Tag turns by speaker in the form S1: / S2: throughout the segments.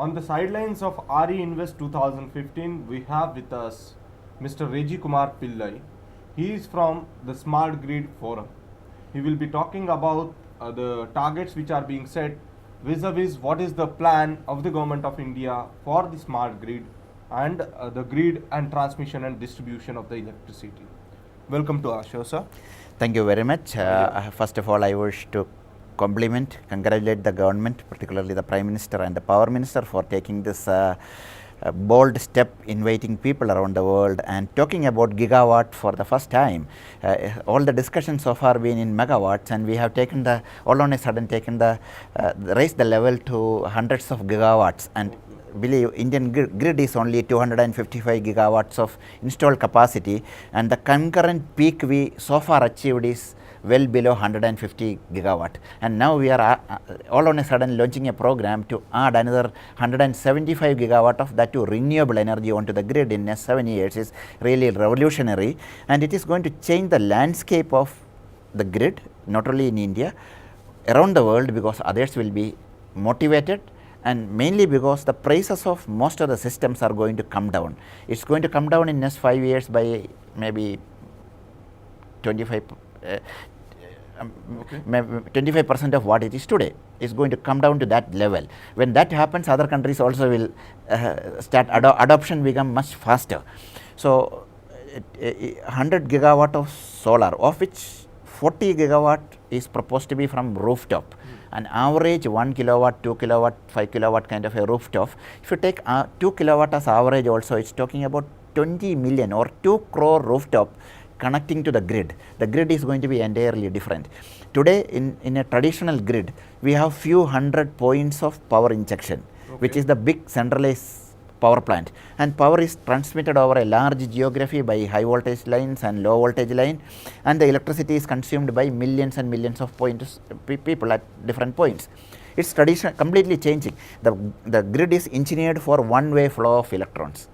S1: On the sidelines of RE Invest 2015, we have with us Mr. Rezi Kumar Pillai. He is from the Smart Grid Forum. He will be talking about the targets which are being set vis-a-vis what is the plan of the government of India for the smart grid and the grid and transmission and distribution of the electricity. Welcome to our show, sir.
S2: Thank you very much. First of all, I wish to congratulate the government, particularly the Prime Minister and the Power Minister, for taking this bold step, inviting people around the world and talking about gigawatt for the first time. All the discussions so far been in megawatts, and we have taken all on a sudden raised the level to hundreds of gigawatts. And believe Indian grid is only 255 gigawatts of installed capacity, and the concurrent peak we so far achieved is well below 150 gigawatt, and now we are all on a sudden launching a program to add another 175 gigawatt of that to renewable energy onto the grid in next 7 years is really revolutionary, and it is going to change the landscape of the grid not only in India, around the world, because others will be motivated, and mainly because the prices of most of the systems are going to come down. It's going to come down in next 5 years by maybe 25% of what it is today is going to come down to that level. When that happens, other countries also will start adoption become much faster. So 100 gigawatt of solar, of which 40 gigawatt is proposed to be from rooftop. An average 1 kilowatt, 2 kilowatt, 5 kilowatt kind of a rooftop. If you take 2 kilowatt as average also, it's talking about 20 million or 2 crore rooftop connecting to the grid. The grid is going to be entirely different. Today in a traditional grid, we have few hundred points of power injection, which is the big centralized power plant, and power is transmitted over a large geography by high voltage lines and low voltage line, and the electricity is consumed by millions and millions of people at different points. It's completely changing. The grid is engineered for one-way flow of electrons.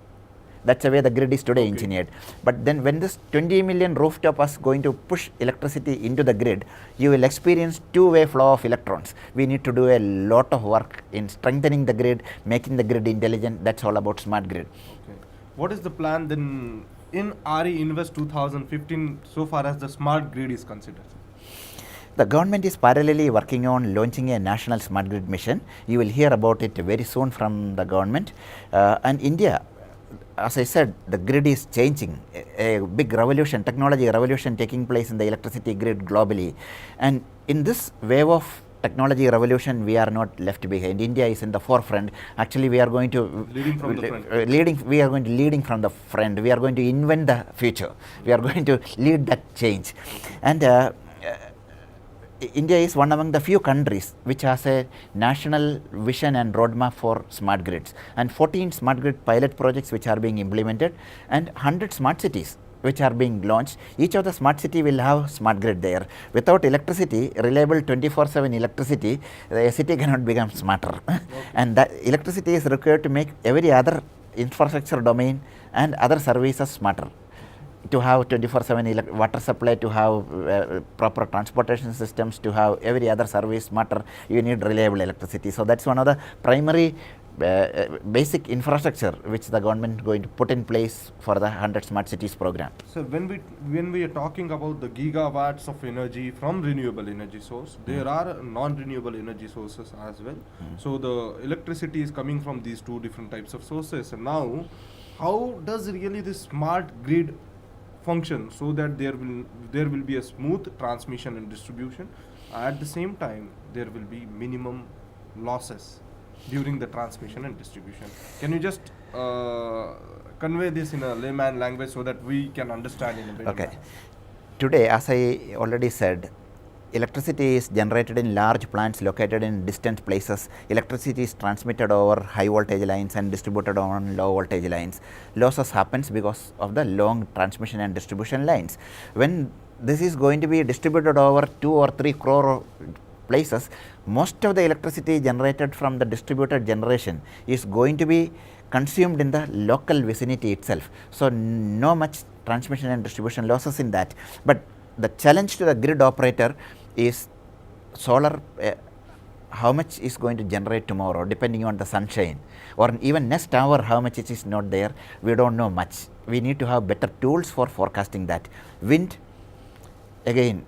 S2: That's the way the grid is today engineered. But then when this 20 million rooftop is going to push electricity into the grid, you will experience two-way flow of electrons. We need to do a lot of work in strengthening the grid, making the grid intelligent. That's all about smart grid.
S1: Okay. What is the plan then in RE Invest 2015 so far as the smart grid is considered?
S2: The government is parallelly working on launching a national smart grid mission. You will hear about it very soon from the government. And India, as I said, the grid is changing, a big revolution, technology revolution taking place in the electricity grid globally. And in this wave of technology revolution, we are not left behind. India is in the forefront. Actually, we are going to
S1: leading from the front.
S2: Leading from the front. We are going to invent the future. We are going to lead that change. And India is one among the few countries which has a national vision and roadmap for smart grids, and 14 smart grid pilot projects which are being implemented, and 100 smart cities which are being launched. Each of the smart city will have smart grid there. Without electricity, reliable 24/7 electricity, a city cannot become smarter. And that electricity is required to make every other infrastructure domain and other services smarter. To have 24/7 water supply, to have proper transportation systems, to have every other service smarter, you need reliable electricity. So that's one of the primary basic infrastructure which the government is going to put in place for the 100 smart cities program.
S1: So when we are talking about the gigawatts of energy from renewable energy source, there are non-renewable energy sources as well. So the electricity is coming from these two different types of sources. And now, how does really this smart grid function so that there will be a smooth transmission and distribution? At the same time, there will be minimum losses during the transmission and distribution. Can you just convey this in a layman language so that we can understand in a better manner?
S2: Today, as I already said, electricity is generated in large plants located in distant places. Electricity is transmitted over high voltage lines and distributed on low voltage lines. Losses happens because of the long transmission and distribution lines. When this is going to be distributed over 2 or 3 crore places, most of the electricity generated from the distributed generation is going to be consumed in the local vicinity itself. So no much transmission and distribution losses in that. But the challenge to the grid operator is solar how much is going to generate tomorrow depending on the sunshine, or even next hour how much it is not there, we don't know much. We need to have better tools for forecasting that. Wind, again,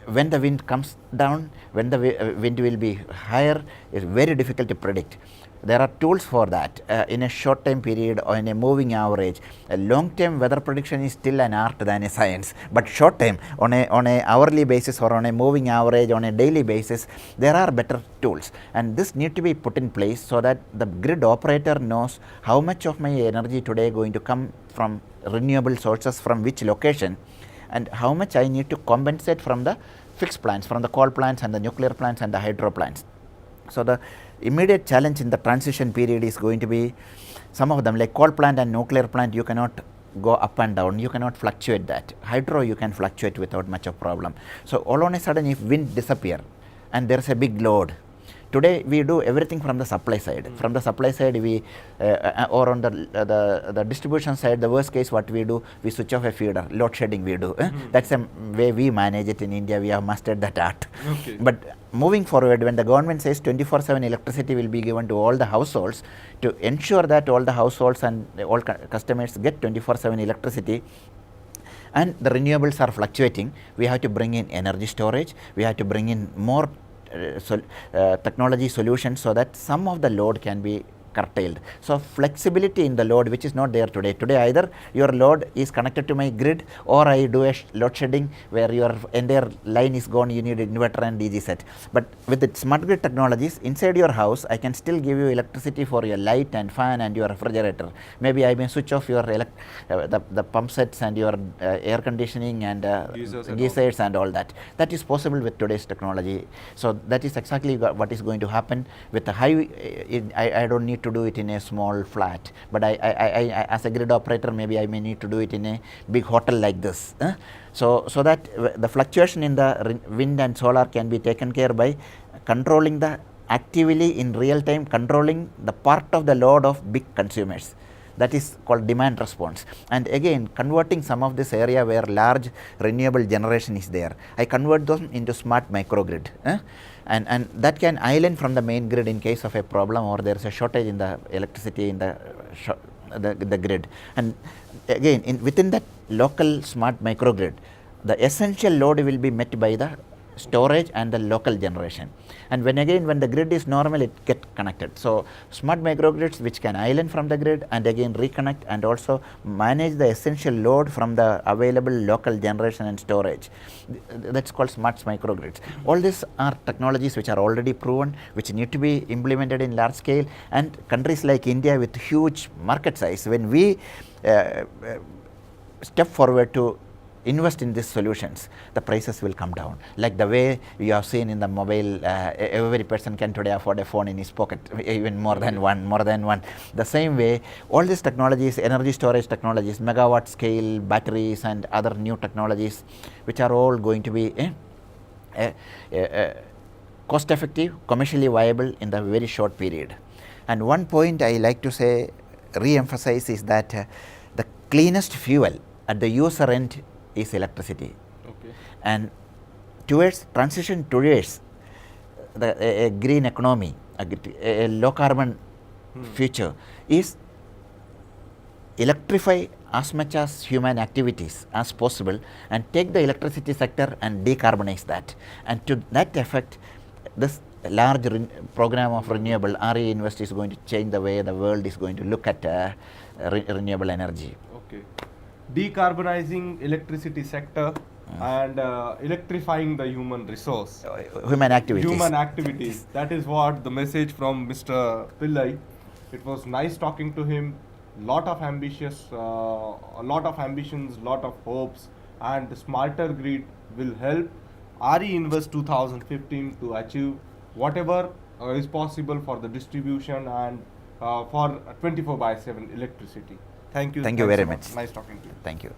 S2: when the wind comes down, when the wind will be higher, is very difficult to predict. There are tools for that in a short time period or in a moving average. A long term weather prediction is still an art than a science, but short time on a hourly basis or on a moving average on a daily basis, there are better tools, and this need to be put in place so that the grid operator knows how much of my energy today going to come from renewable sources, from which location, and how much I need to compensate from the fixed plants, from the coal plants and the nuclear plants and the hydro plants. So the immediate challenge in the transition period is going to be some of them, like coal plant and nuclear plant, you cannot go up and down, you cannot fluctuate that. Hydro you can fluctuate without much of problem. So all on a sudden, if wind disappear and there is a big load, today we do everything from the supply side. From the supply side, we or on the distribution side, the worst case what we do, we switch off a feeder, load shedding we do. That's the way we manage it in India. We have mastered that art.
S1: Okay.
S2: But moving forward, when the government says 24/7 electricity will be given to all the households, to ensure that all the households and all customers get 24/7 electricity, and the renewables are fluctuating, we have to bring in energy storage, we have to bring in more technology solutions so that some of the load can be curtailed. So flexibility in the load, which is not there today. Today either your load is connected to my grid, or I do a load shedding where your entire line is gone, you need inverter and DG set. But with the smart grid technologies inside your house, I can still give you electricity for your light and fan and your refrigerator. Maybe I may switch off your the pump sets and your air conditioning and geysers and all that. That is possible with today's technology. So that is exactly what is going to happen with the high. I don't need to do it in a small flat, but I as a grid operator, maybe I may need to do it in a big hotel like this. So that the fluctuation in the wind and solar can be taken care by controlling the actively in real time, controlling the part of the load of big consumers. That is called demand response. And again, converting some of this area where large renewable generation is there, I convert them into smart microgrid. And that can island from the main grid in case of a problem or there is a shortage in the electricity in the grid. And again, within that local smart microgrid, the essential load will be met by the storage and the local generation. And when the grid is normal, it get connected. So smart microgrids which can island from the grid and again reconnect and also manage the essential load from the available local generation and storage. That's called smart microgrids. All these are technologies which are already proven, which need to be implemented in large scale, and countries like India with huge market size, when we step forward to invest in these solutions, the prices will come down. Like the way you have seen in the mobile, every person can today afford a phone in his pocket, even more than one. The same way, all these technologies, energy storage technologies, megawatt scale batteries and other new technologies, which are all going to be cost effective, commercially viable in the very short period. And one point I like to say, re-emphasize, is that the cleanest fuel at the user end is electricity.
S1: Okay.
S2: And transition towards a green economy, a low carbon future, is electrify as much as human activities as possible and take the electricity sector and decarbonize that. And to that effect, this large program of renewable RE Invest is going to change the way the world is going to look at renewable energy.
S1: Okay. Decarbonizing electricity sector and electrifying the human resource.
S2: Human activities.
S1: Human activities. That is what the message from Mr. Pillai. It was nice talking to him. Lot of ambitions, lot of hopes, and the smarter grid will help RE Invest 2015 to achieve whatever is possible for the distribution and for 24/7 electricity. Thank you.
S2: Thank you very much.
S1: Nice talking to you.
S2: Thank you.